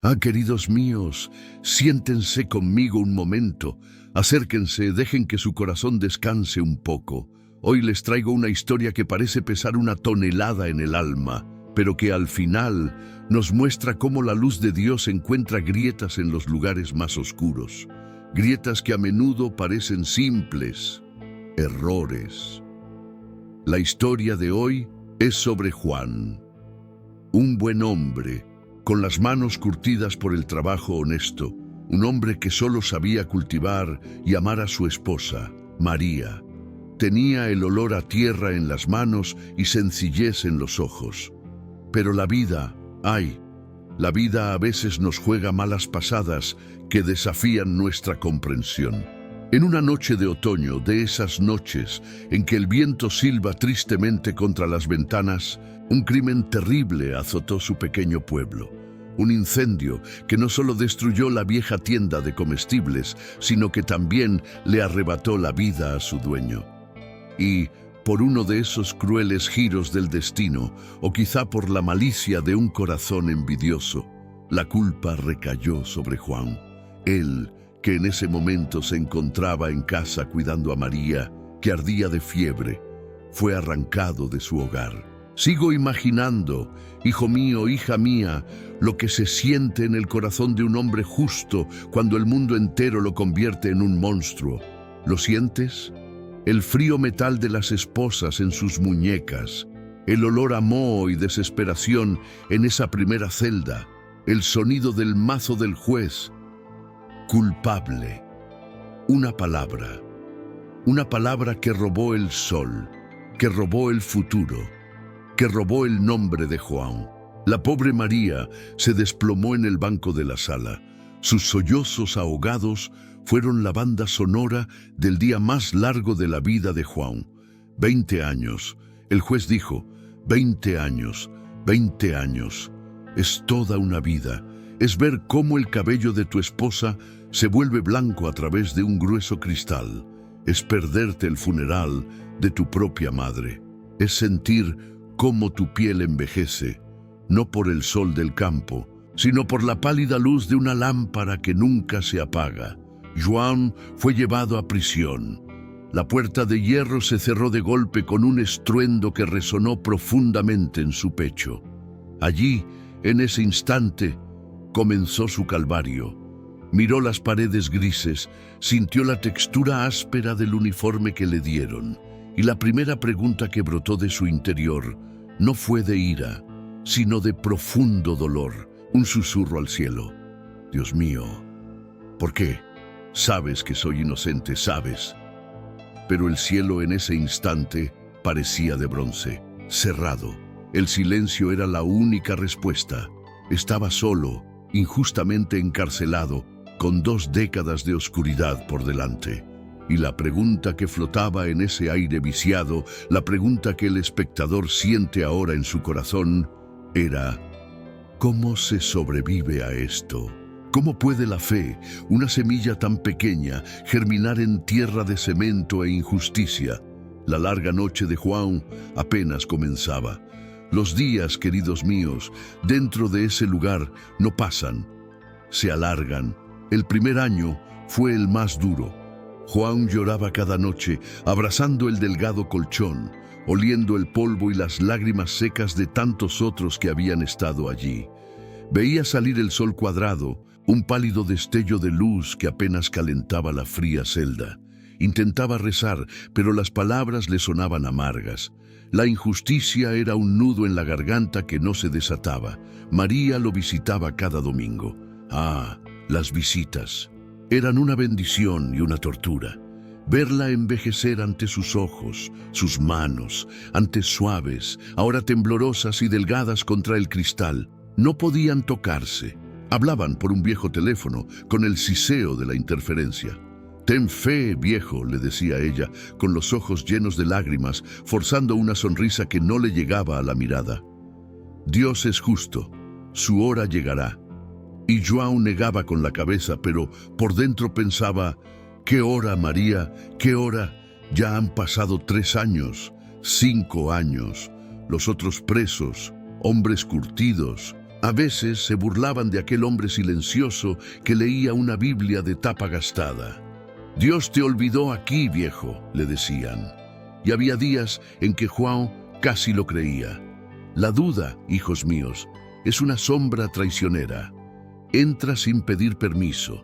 Queridos míos, siéntense conmigo un momento, acérquense, dejen que su corazón descanse un poco. Hoy les traigo una historia que parece pesar una tonelada en el alma, pero que al final nos muestra cómo la luz de Dios encuentra grietas en los lugares más oscuros. Grietas que a menudo parecen simples, errores. La historia de hoy es sobre Juan, un buen hombre, con las manos curtidas por el trabajo honesto, un hombre que solo sabía cultivar y amar a su esposa, María. Tenía el olor a tierra en las manos y sencillez en los ojos. Pero la vida, la vida a veces nos juega malas pasadas que desafían nuestra comprensión. En una noche de otoño, de esas noches en que el viento silba tristemente contra las ventanas, un crimen terrible azotó su pequeño pueblo. Un incendio que no solo destruyó la vieja tienda de comestibles, sino que también le arrebató la vida a su dueño. Y, por uno de esos crueles giros del destino, o quizá por la malicia de un corazón envidioso, la culpa recayó sobre Juan. Él, que en ese momento se encontraba en casa cuidando a María, que ardía de fiebre, fue arrancado de su hogar. Sigo imaginando, hijo mío, hija mía, lo que se siente en el corazón de un hombre justo cuando el mundo entero lo convierte en un monstruo. ¿Lo sientes? El frío metal de las esposas en sus muñecas, el olor a moho y desesperación en esa primera celda, el sonido del mazo del juez. Culpable. Una palabra que robó el sol, que robó el futuro, que robó el nombre de Juan. La pobre María se desplomó en el banco de la sala. Sus sollozos ahogados fueron la banda sonora del día más largo de la vida de Juan. 20 años. El juez dijo, 20 años, 20 años. Es toda una vida. Es ver cómo el cabello de tu esposa se vuelve blanco a través de un grueso cristal. Es perderte el funeral de tu propia madre. Es sentir cómo tu piel envejece, no por el sol del campo, sino por la pálida luz de una lámpara que nunca se apaga. Juan fue llevado a prisión. La puerta de hierro se cerró de golpe con un estruendo que resonó profundamente en su pecho. Allí, en ese instante, comenzó su calvario. Miró las paredes grises, sintió la textura áspera del uniforme que le dieron, y la primera pregunta que brotó de su interior no fue de ira, sino de profundo dolor, un susurro al cielo. Dios mío, ¿por qué? Sabes que soy inocente, sabes. Pero el cielo en ese instante parecía de bronce, cerrado. El silencio era la única respuesta. Estaba solo, injustamente encarcelado, con 2 décadas de oscuridad por delante. Y la pregunta que flotaba en ese aire viciado, la pregunta que el espectador siente ahora en su corazón, era: ¿cómo se sobrevive a esto? ¿Cómo puede la fe, una semilla tan pequeña, germinar en tierra de cemento e injusticia? La larga noche de Juan apenas comenzaba. Los días, queridos míos, dentro de ese lugar no pasan, se alargan. El primer año fue el más duro. Juan lloraba cada noche, abrazando el delgado colchón, oliendo el polvo y las lágrimas secas de tantos otros que habían estado allí. Veía salir el sol cuadrado, un pálido destello de luz que apenas calentaba la fría celda. Intentaba rezar, pero las palabras le sonaban amargas. La injusticia era un nudo en la garganta que no se desataba. María lo visitaba cada domingo. Las visitas eran una bendición y una tortura. Verla envejecer ante sus ojos, sus manos, antes suaves, ahora temblorosas y delgadas contra el cristal. No podían tocarse. Hablaban por un viejo teléfono, con el siseo de la interferencia. «Ten fe, viejo», le decía ella, con los ojos llenos de lágrimas, forzando una sonrisa que no le llegaba a la mirada. «Dios es justo. Su hora llegará». Y João negaba con la cabeza, pero por dentro pensaba: «¿Qué hora, María? ¿Qué hora? Ya han pasado 3 años, 5 años. Los otros presos, hombres curtidos, A veces se burlaban de aquel hombre silencioso que leía una Biblia de tapa gastada. «Dios te olvidó aquí, viejo», le decían. Y había días en que João casi lo creía. La duda, hijos míos, es una sombra traicionera. Entra sin pedir permiso.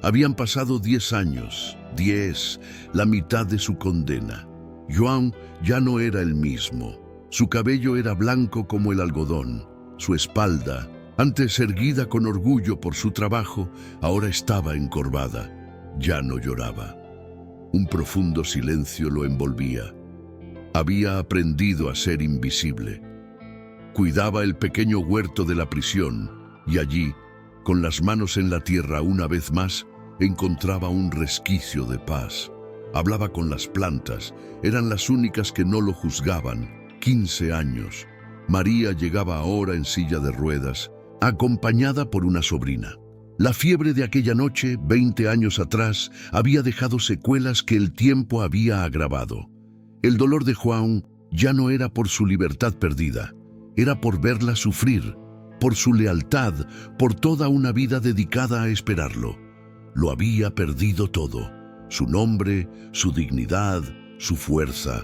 Habían pasado 10 años, 10, la mitad de su condena. João ya no era el mismo. Su cabello era blanco como el algodón. Su espalda, antes erguida con orgullo por su trabajo, ahora estaba encorvada. Ya no lloraba. Un profundo silencio lo envolvía. Había aprendido a ser invisible. Cuidaba el pequeño huerto de la prisión y allí, con las manos en la tierra una vez más, encontraba un resquicio de paz. Hablaba con las plantas, eran las únicas que no lo juzgaban. 15 años. María llegaba ahora en silla de ruedas, acompañada por una sobrina. La fiebre de aquella noche, 20 años atrás, había dejado secuelas que el tiempo había agravado. El dolor de João ya no era por su libertad perdida, era por verla sufrir, por su lealtad, por toda una vida dedicada a esperarlo. Lo había perdido todo, su nombre, su dignidad, su fuerza.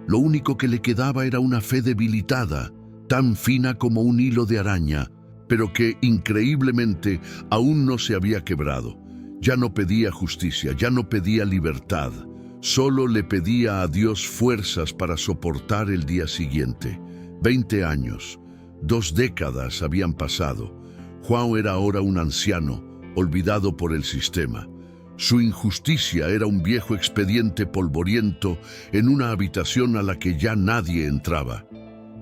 Lo único que le quedaba era una fe debilitada, tan fina como un hilo de araña, pero que, increíblemente, aún no se había quebrado. Ya no pedía justicia, ya no pedía libertad. Solo le pedía a Dios fuerzas para soportar el día siguiente. 20 años, 2 décadas habían pasado. João era ahora un anciano, olvidado por el sistema. Su injusticia era un viejo expediente polvoriento en una habitación a la que ya nadie entraba.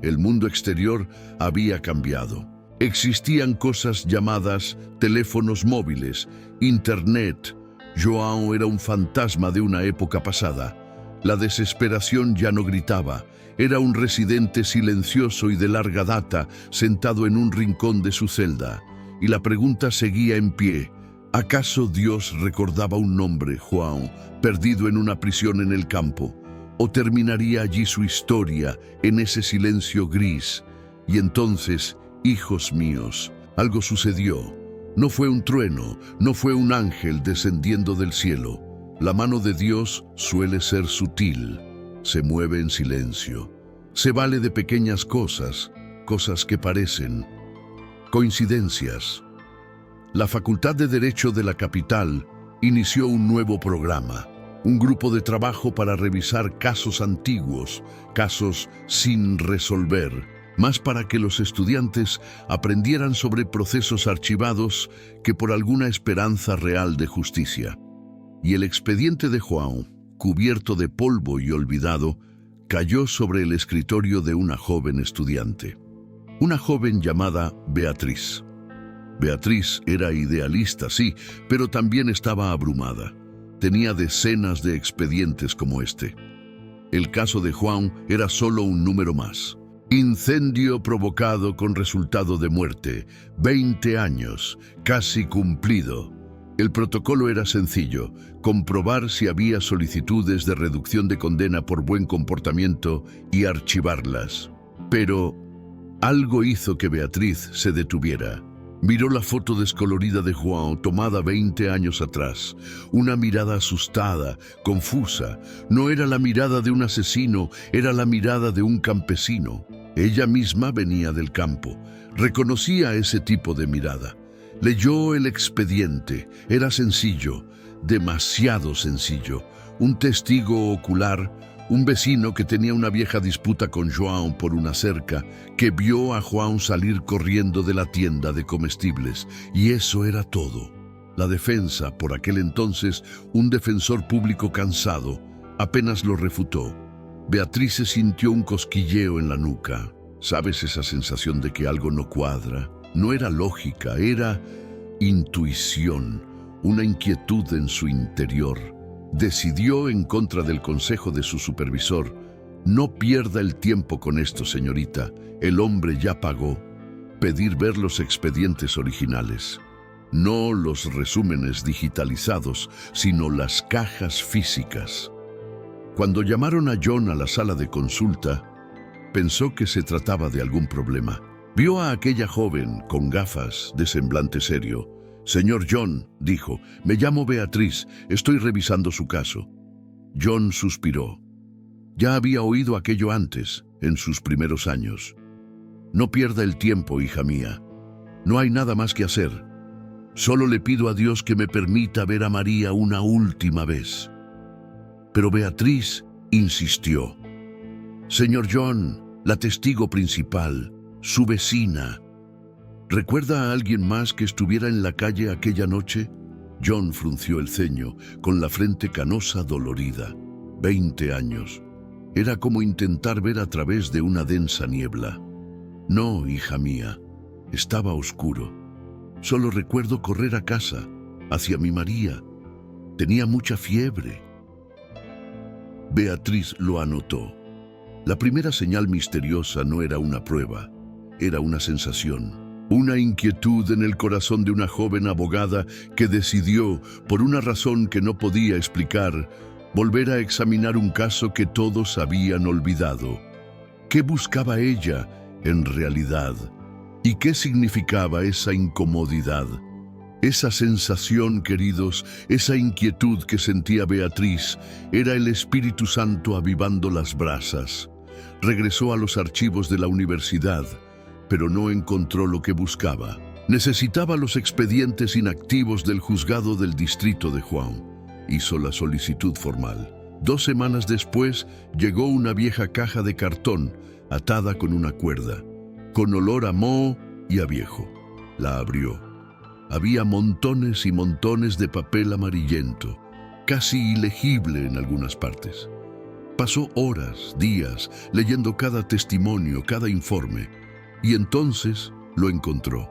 El mundo exterior había cambiado. Existían cosas llamadas teléfonos móviles, internet. João era un fantasma de una época pasada. La desesperación ya no gritaba. Era un residente silencioso y de larga data, sentado en un rincón de su celda. Y la pregunta seguía en pie. ¿Acaso Dios recordaba un nombre, João, perdido en una prisión en el campo? ¿O terminaría allí su historia, en ese silencio gris? Y entonces, hijos míos, algo sucedió. No fue un trueno, no fue un ángel descendiendo del cielo. La mano de Dios suele ser sutil, se mueve en silencio. Se vale de pequeñas cosas, cosas que parecen coincidencias. La Facultad de Derecho de la capital inició un nuevo programa, un grupo de trabajo para revisar casos antiguos, casos sin resolver, más para que los estudiantes aprendieran sobre procesos archivados que por alguna esperanza real de justicia. Y el expediente de João, cubierto de polvo y olvidado, cayó sobre el escritorio de una joven estudiante. Una joven llamada Beatriz. Beatriz era idealista, sí, pero también estaba abrumada. Tenía decenas de expedientes como este. El caso de João era solo un número más. Incendio provocado con resultado de muerte. 20 años, casi cumplido. El protocolo era sencillo: comprobar si había solicitudes de reducción de condena por buen comportamiento y archivarlas. Pero algo hizo que Beatriz se detuviera. Miró la foto descolorida de João, tomada 20 años atrás. Una mirada asustada, confusa. No era la mirada de un asesino, era la mirada de un campesino. Ella misma venía del campo. Reconocía ese tipo de mirada. Leyó el expediente. Era sencillo, demasiado sencillo. Un testigo ocular, un vecino que tenía una vieja disputa con João por una cerca, que vio a João salir corriendo de la tienda de comestibles, y eso era todo. La defensa, por aquel entonces, un defensor público cansado, apenas lo refutó. Beatriz se sintió un cosquilleo en la nuca. ¿Sabes esa sensación de que algo no cuadra? No era lógica, era intuición, una inquietud en su interior. Decidió, en contra del consejo de su supervisor: no pierda el tiempo con esto, señorita. El hombre ya pagó. Pedir ver los expedientes originales. No los resúmenes digitalizados, sino las cajas físicas. Cuando llamaron a John a la sala de consulta, pensó que se trataba de algún problema. Vio a aquella joven con gafas de semblante serio. «Señor John», dijo, «me llamo Beatriz, estoy revisando su caso». John suspiró. Ya había oído aquello antes, en sus primeros años. «No pierda el tiempo, hija mía. No hay nada más que hacer. Solo le pido a Dios que me permita ver a María una última vez». Pero Beatriz insistió. «Señor John, la testigo principal, su vecina. ¿Recuerda a alguien más que estuviera en la calle aquella noche?» John frunció el ceño, con la frente canosa dolorida. 20 años. Era como intentar ver a través de una densa niebla. «No, hija mía, estaba oscuro. Solo recuerdo correr a casa, hacia mi María. Tenía mucha fiebre». Beatriz lo anotó. La primera señal misteriosa no era una prueba, era una sensación. Una inquietud en el corazón de una joven abogada que decidió, por una razón que no podía explicar, volver a examinar un caso que todos habían olvidado. ¿Qué buscaba ella en realidad? ¿Y qué significaba esa incomodidad? Esa sensación, queridos, esa inquietud que sentía Beatriz, era el Espíritu Santo avivando las brasas. Regresó a los archivos de la universidad, pero no encontró lo que buscaba. Necesitaba los expedientes inactivos del juzgado del distrito de Huang. Hizo la solicitud formal. 2 semanas después, llegó una vieja caja de cartón, atada con una cuerda, con olor a moho y a viejo. La abrió. Había montones y montones de papel amarillento, casi ilegible en algunas partes. Pasó horas, días, leyendo cada testimonio, cada informe, y entonces lo encontró.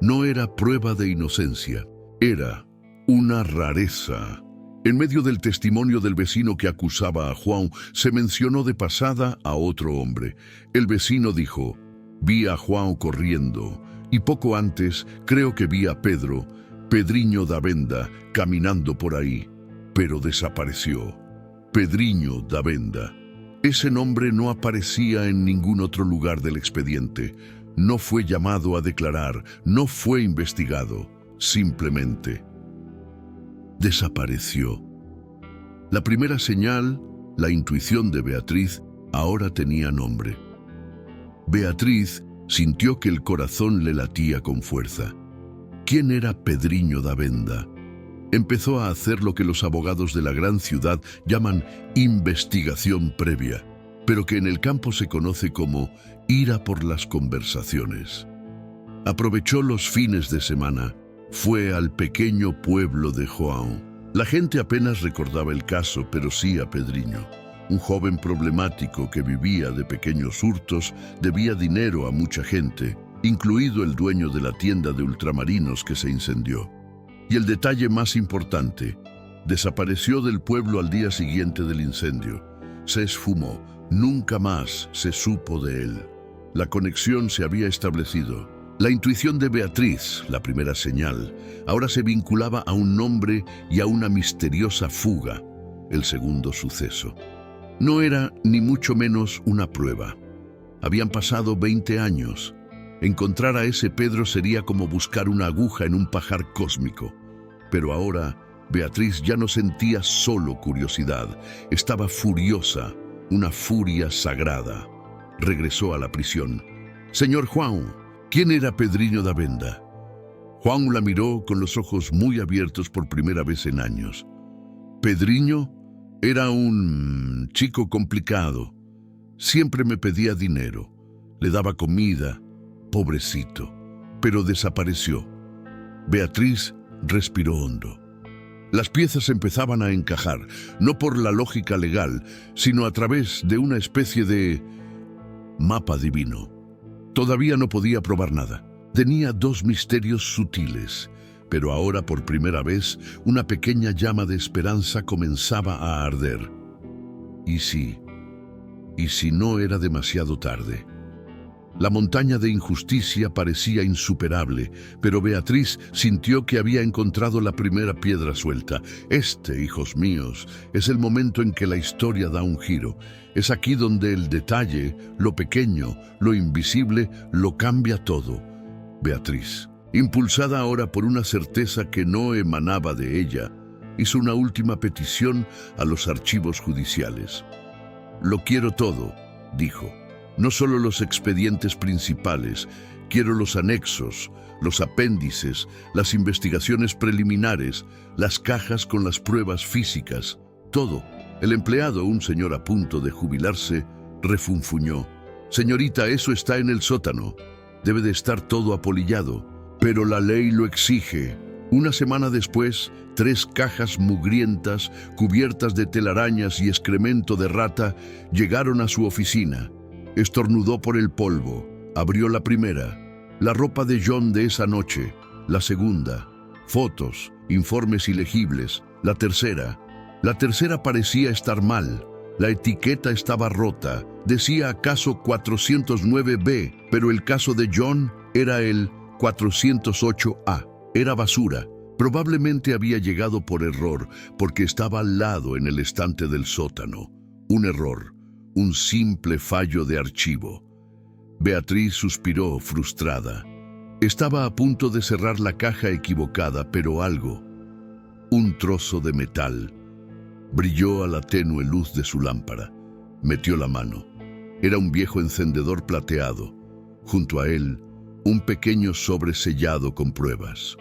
No era prueba de inocencia, era una rareza. En medio del testimonio del vecino que acusaba a Juan, se mencionó de pasada a otro hombre. El vecino dijo: «Vi a Juan corriendo, y poco antes creo que vi a Pedro, Pedriño da Venda, caminando por ahí, pero desapareció». Pedriño da Venda. Ese nombre no aparecía en ningún otro lugar del expediente. No fue llamado a declarar, no fue investigado, simplemente desapareció. La primera señal, la intuición de Beatriz, ahora tenía nombre. Beatriz sintió que el corazón le latía con fuerza. ¿Quién era Pedriño da Venda? Empezó a hacer lo que los abogados de la gran ciudad llaman investigación previa, pero que en el campo se conoce como ir a por las conversaciones. Aprovechó los fines de semana, fue al pequeño pueblo de Huang. La gente apenas recordaba el caso, pero sí a Pedriño. Un joven problemático que vivía de pequeños hurtos, debía dinero a mucha gente, incluido el dueño de la tienda de ultramarinos que se incendió. Y el detalle más importante, desapareció del pueblo al día siguiente del incendio. Se esfumó, nunca más se supo de él. La conexión se había establecido. La intuición de Beatriz, la primera señal, ahora se vinculaba a un nombre y a una misteriosa fuga, el segundo suceso. No era ni mucho menos una prueba. Habían pasado 20 años. Encontrar a ese Pedro sería como buscar una aguja en un pajar cósmico. Pero ahora, Beatriz ya no sentía solo curiosidad, estaba furiosa, una furia sagrada. Regresó a la prisión. «Señor Juan, ¿quién era Pedriño da Venda?» Juan la miró con los ojos muy abiertos por primera vez en años. «Pedriño era un chico complicado. Siempre me pedía dinero. Le daba comida. Pobrecito. Pero desapareció». Beatriz respiró hondo. Las piezas empezaban a encajar, no por la lógica legal, sino a través de una especie de mapa divino. Todavía no podía probar nada. Tenía 2 misterios sutiles, pero ahora por primera vez una pequeña llama de esperanza comenzaba a arder. ¿Y si no era demasiado tarde? La montaña de injusticia parecía insuperable, pero Beatriz sintió que había encontrado la primera piedra suelta. Hijos míos, es el momento en que la historia da un giro. Es aquí donde el detalle, lo pequeño, lo invisible, lo cambia todo. Beatriz, impulsada ahora por una certeza que no emanaba de ella, hizo una última petición a los archivos judiciales. «Lo quiero todo», dijo. «No solo los expedientes principales, quiero los anexos, los apéndices, las investigaciones preliminares, las cajas con las pruebas físicas, todo». El empleado, un señor a punto de jubilarse, refunfuñó. «Señorita, eso está en el sótano. Debe de estar todo apolillado. Pero la ley lo exige». Una semana después, 3 cajas mugrientas, cubiertas de telarañas y excremento de rata, llegaron a su oficina. Estornudó por el polvo. Abrió la primera. La ropa de John de esa noche. La segunda. Fotos, informes ilegibles. La tercera. La tercera parecía estar mal. La etiqueta estaba rota. Decía acaso 409B, pero el caso de John era el 408A. Era basura. Probablemente había llegado por error, porque estaba al lado en el estante del sótano. Un error. Un simple fallo de archivo. Beatriz suspiró, frustrada. Estaba a punto de cerrar la caja equivocada, pero algo, un trozo de metal, brilló a la tenue luz de su lámpara. Metió la mano. Era un viejo encendedor plateado. Junto a él, un pequeño sobre sellado con pruebas.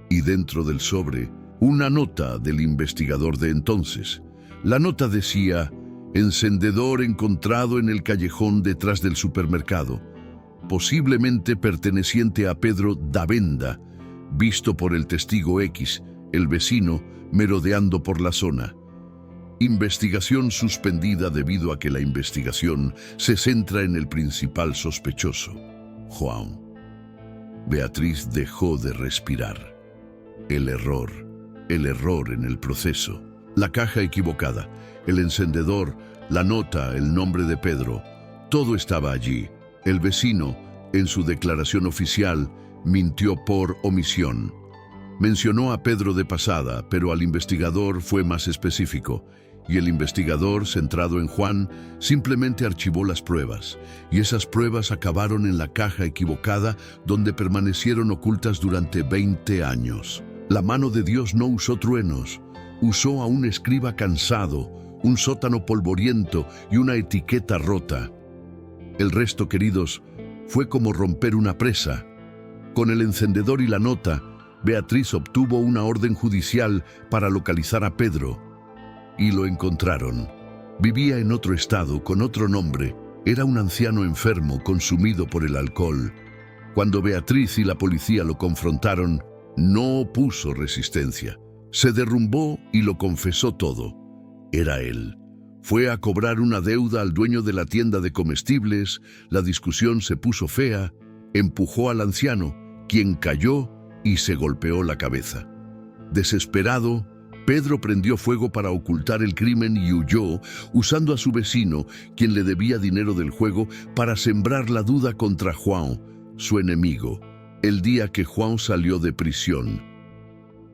Y dentro del sobre, una nota del investigador de entonces. La nota decía: «Encendedor encontrado en el callejón detrás del supermercado, posiblemente perteneciente a Pedro Davenda, visto por el testigo X, el vecino, merodeando por la zona. Investigación suspendida debido a que la investigación se centra en el principal sospechoso, Juan». Beatriz dejó de respirar. El error en el proceso. La caja equivocada, el encendedor, la nota, el nombre de Pedro, todo estaba allí. El vecino, en su declaración oficial, mintió por omisión. Mencionó a Pedro de pasada, pero al investigador fue más específico, y el investigador, centrado en Juan, simplemente archivó las pruebas, y esas pruebas acabaron en la caja equivocada, donde permanecieron ocultas durante 20 años. La mano de Dios no usó truenos, usó a un escriba cansado, un sótano polvoriento y una etiqueta rota. El resto, queridos, fue como romper una presa. Con el encendedor y la nota, Beatriz obtuvo una orden judicial para localizar a Pedro. Y lo encontraron. Vivía en otro estado, con otro nombre. Era un anciano enfermo, consumido por el alcohol. Cuando Beatriz y la policía lo confrontaron, no opuso resistencia. Se derrumbó y lo confesó todo. Era él. Fue a cobrar una deuda al dueño de la tienda de comestibles, la discusión se puso fea, empujó al anciano, quien cayó y se golpeó la cabeza. Desesperado, Pedro prendió fuego para ocultar el crimen y huyó, usando a su vecino, quien le debía dinero del juego, para sembrar la duda contra Juan, su enemigo, el día que Juan salió de prisión.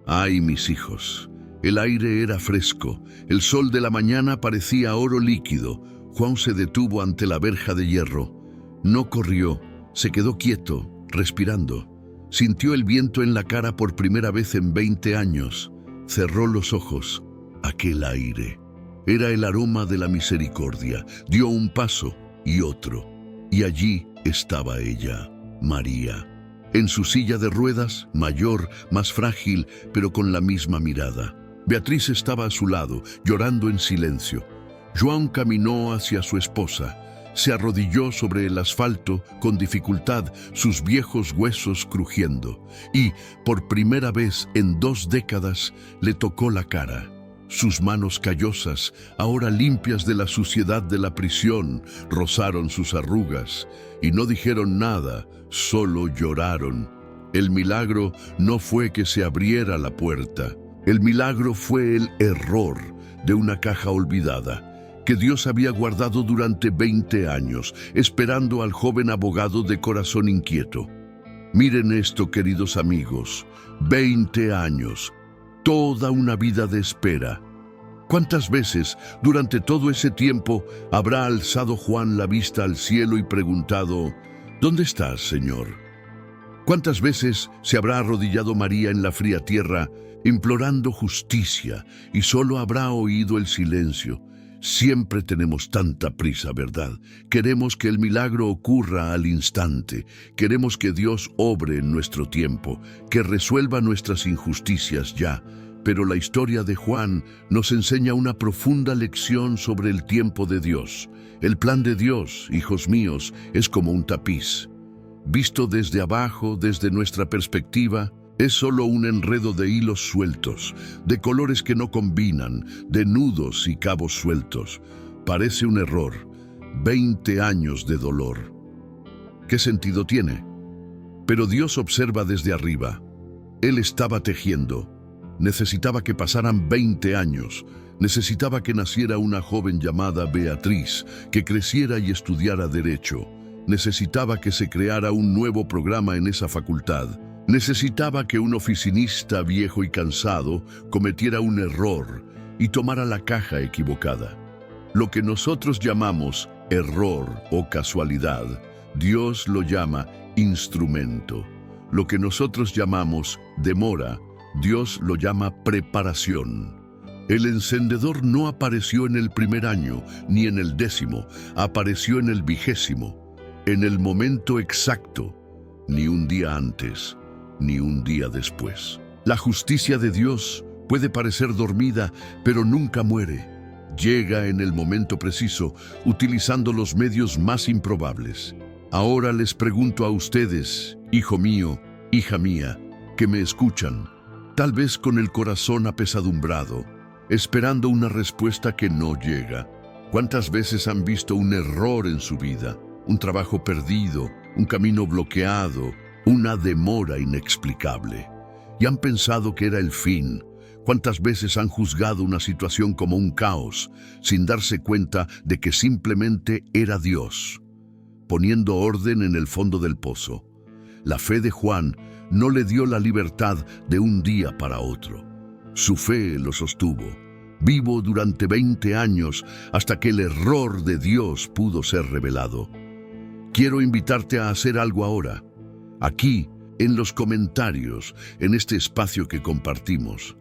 Ay, mis hijos, el aire era fresco, el sol de la mañana parecía oro líquido. Juan se detuvo ante la verja de hierro. No corrió, se quedó quieto, respirando. Sintió el viento en la cara por primera vez en 20 años. Cerró los ojos. Aquel aire. Era el aroma de la misericordia. Dio un paso y otro. Y allí estaba ella, María. En su silla de ruedas, mayor, más frágil, pero con la misma mirada. Beatriz estaba a su lado, llorando en silencio. Joan caminó hacia su esposa. Se arrodilló sobre el asfalto con dificultad, sus viejos huesos crujiendo. Y, por primera vez en 2 décadas, le tocó la cara. Sus manos callosas, ahora limpias de la suciedad de la prisión, rozaron sus arrugas. Y no dijeron nada, solo lloraron. El milagro no fue que se abriera la puerta. El milagro fue el error de una caja olvidada. que Dios había guardado durante 20 años, esperando al joven abogado de corazón inquieto. Miren esto, queridos amigos, 20 años, toda una vida de espera. ¿Cuántas veces durante todo ese tiempo habrá alzado Juan la vista al cielo y preguntado, ¿dónde estás, Señor? ¿Cuántas veces se habrá arrodillado María en la fría tierra, implorando justicia, y solo habrá oído el silencio? Siempre tenemos tanta prisa, ¿verdad? Queremos que el milagro ocurra al instante. Queremos que Dios obre en nuestro tiempo, que resuelva nuestras injusticias ya. Pero la historia de Juan nos enseña una profunda lección sobre el tiempo de Dios. El plan de Dios, hijos míos, es como un tapiz. Visto desde abajo, desde nuestra perspectiva, es solo un enredo de hilos sueltos, de colores que no combinan, de nudos y cabos sueltos. Parece un error. 20 años de dolor. ¿Qué sentido tiene? Pero Dios observa desde arriba. Él estaba tejiendo. Necesitaba que pasaran 20 años. Necesitaba que naciera una joven llamada Beatriz, que creciera y estudiara Derecho. Necesitaba que se creara un nuevo programa en esa facultad. Necesitaba que un oficinista viejo y cansado cometiera un error y tomara la caja equivocada. Lo que nosotros llamamos error o casualidad, Dios lo llama instrumento. Lo que nosotros llamamos demora, Dios lo llama preparación. El encendedor no apareció en el primer año, ni en el 10º, apareció en el 20º, en el momento exacto, ni un día antes, ni un día después. La justicia de Dios puede parecer dormida, pero nunca muere. Llega en el momento preciso, utilizando los medios más improbables. Ahora les pregunto a ustedes, hijo mío, hija mía, que me escuchan, tal vez con el corazón apesadumbrado, esperando una respuesta que no llega. ¿Cuántas veces han visto un error en su vida? Un trabajo perdido, un camino bloqueado, una demora inexplicable. Y han pensado que era el fin. ¿Cuántas veces han juzgado una situación como un caos, sin darse cuenta de que simplemente era Dios, poniendo orden en el fondo del pozo? La fe de Juan no le dio la libertad de un día para otro. Su fe lo sostuvo, vivo durante 20 años hasta que el error de Dios pudo ser revelado. Quiero invitarte a hacer algo ahora, aquí, en los comentarios, en este espacio que compartimos.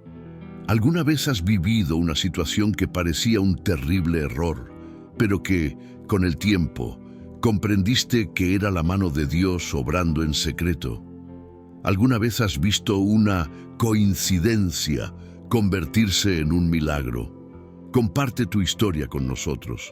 ¿Alguna vez has vivido una situación que parecía un terrible error, pero que, con el tiempo, comprendiste que era la mano de Dios obrando en secreto? ¿Alguna vez has visto una coincidencia convertirse en un milagro? Comparte tu historia con nosotros.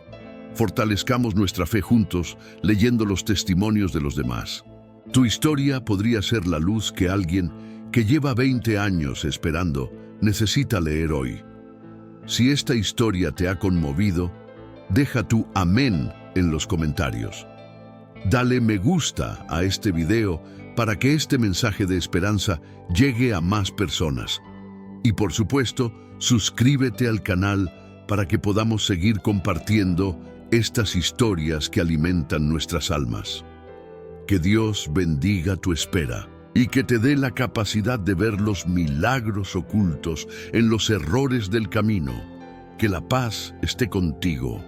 Fortalezcamos nuestra fe juntos leyendo los testimonios de los demás. Tu historia podría ser la luz que alguien que lleva 20 años esperando necesita leer hoy. Si esta historia te ha conmovido, deja tu amén en los comentarios. Dale me gusta a este video para que este mensaje de esperanza llegue a más personas. Y por supuesto, suscríbete al canal para que podamos seguir compartiendo estas historias que alimentan nuestras almas. Que Dios bendiga tu espera y que te dé la capacidad de ver los milagros ocultos en los errores del camino. Que la paz esté contigo.